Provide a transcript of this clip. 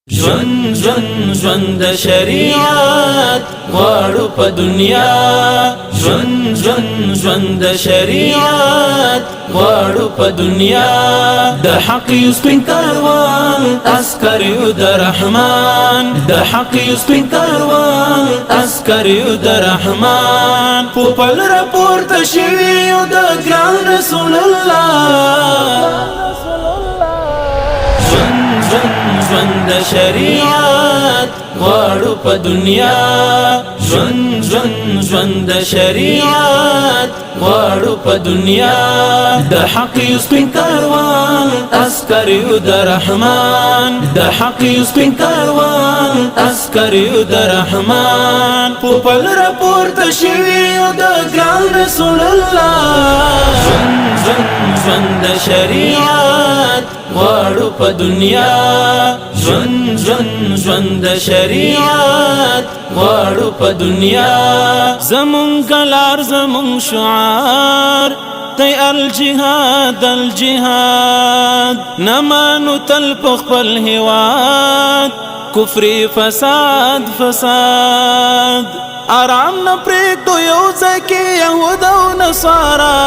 ژوند د شریعت غواړو په دنیا ژوند د شریعت غواړو په دنیا د حق سپین کاروان عسکر یو د رحمان د حق سپین کاروان عسکر یو د رحمان په پل راپورته شوي یو د ګران رسول الله ژوند د شریعت غواړو په دنیا ژوند د شریعت غواړو په دنیا د حق سپین کاروان عسکر یو د رحمان د حق سپین کاروان عسکر یو د رحمان په پل راپورته شوي یو د ګران رسول الله ژوند د شریعت غواړو په دنیا ژوند د شریعت غواړو په دنیا زمون کلار زمون شعار دی الجهاد نمانو تل په خپل هواد کفر فساد آرام نه پرېږدو یو ځای کې یهود او نصارا